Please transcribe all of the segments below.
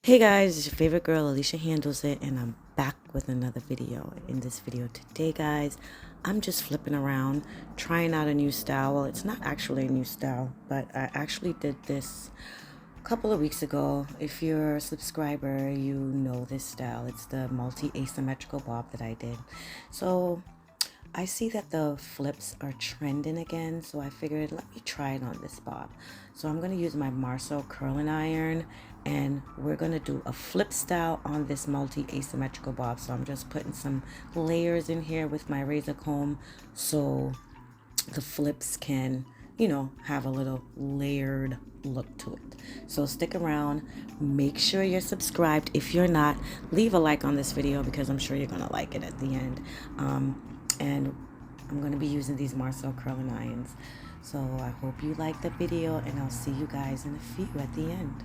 Hey guys, it's your favorite girl, Alicia Handles It, and I'm back with another video. In this video today, guys, I'm just flipping around, trying out a new style. Well, it's not actually a new style, but I actually did this a couple of weeks ago. If you're a subscriber, you know this style. It's the multi-asymmetrical bob that I did. So I see that the flips are trending again, so I figured let me try it on this bob. So I'm going to use my Marceau curling iron, and we're going to do a flip style on this multi asymmetrical bob. So I'm just putting some layers in here with my razor comb so the flips can, have a little layered look to it. So stick around, make sure you're subscribed. If you're not, leave a like on this video because I'm sure you're gonna like it at the end. And I'm gonna be using these Marceau curling irons. So I hope you like the video, and I'll see you guys in a few at the end.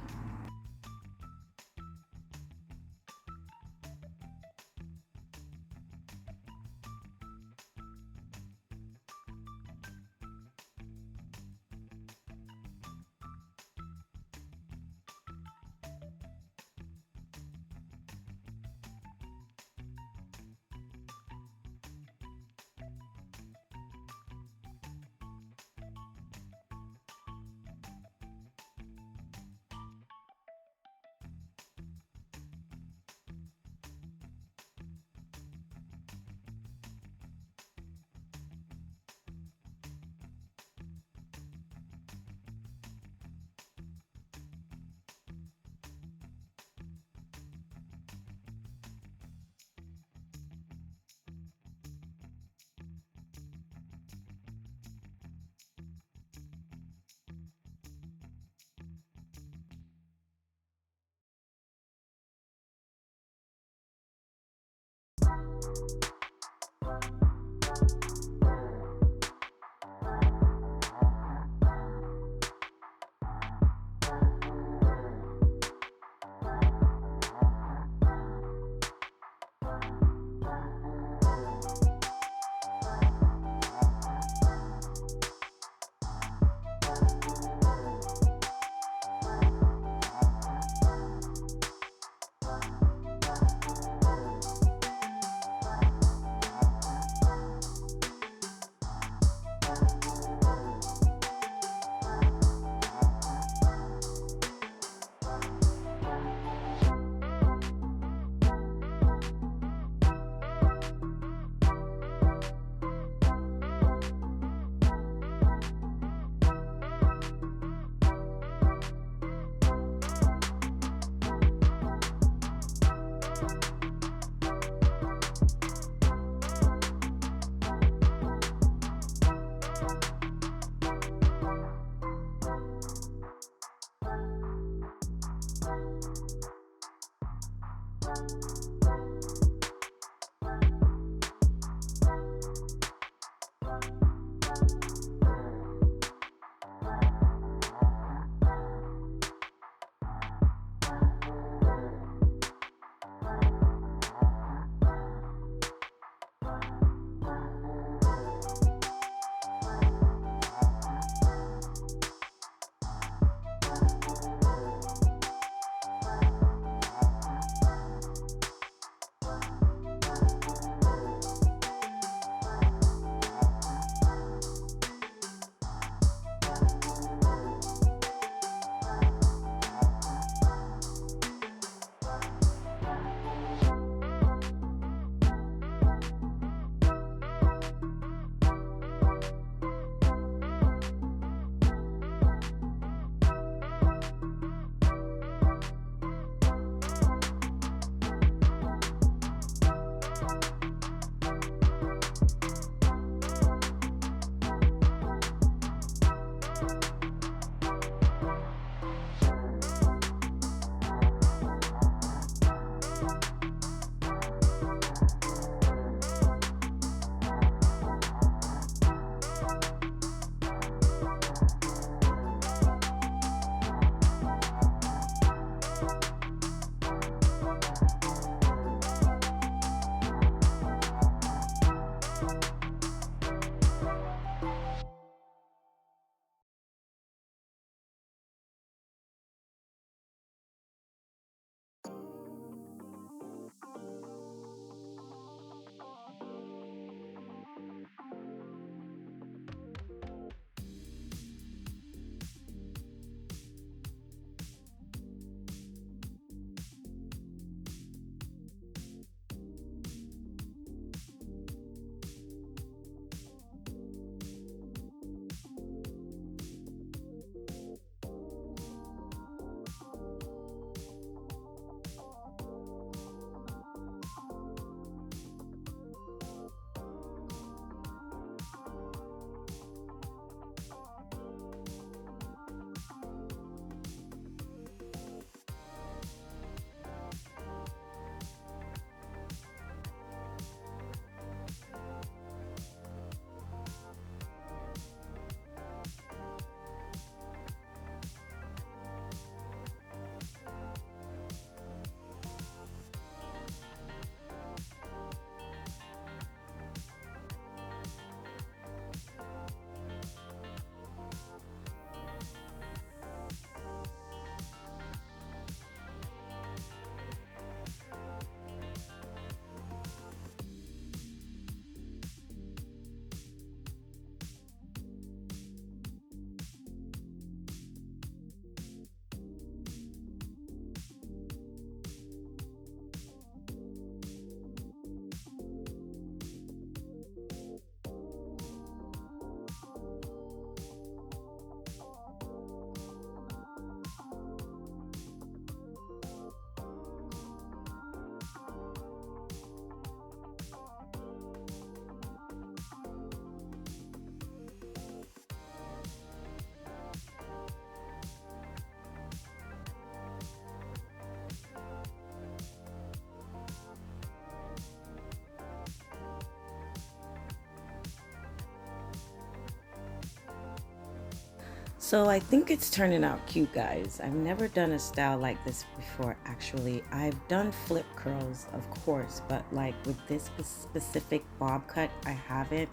So I think it's turning out cute, guys. I've never done a style like this before, actually. I've done flip curls, of course, but like with this specific bob cut, I haven't.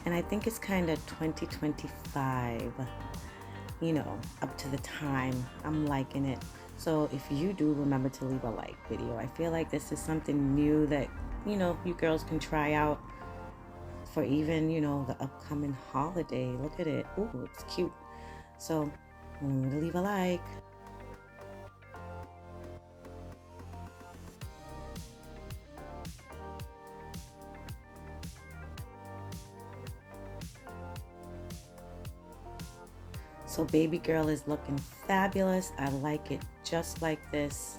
And I think it's kind of 2025, you know, up to the time. I'm liking it. So if you do, remember to leave a like video. I feel like this is something new that, you know, you girls can try out for even, you know, the upcoming holiday. Look at it. Ooh, it's cute. So remember to leave a like. So baby girl is looking fabulous. I like it just like this.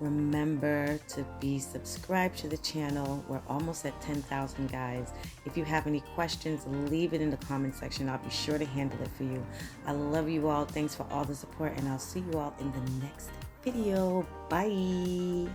Remember to be subscribed to the channel. We're almost at 10,000, guys. If you have any questions, leave it in the comment section. I'll be sure to handle it for you. I love you all. Thanks for all the support, and I'll see you all in the next video. Bye.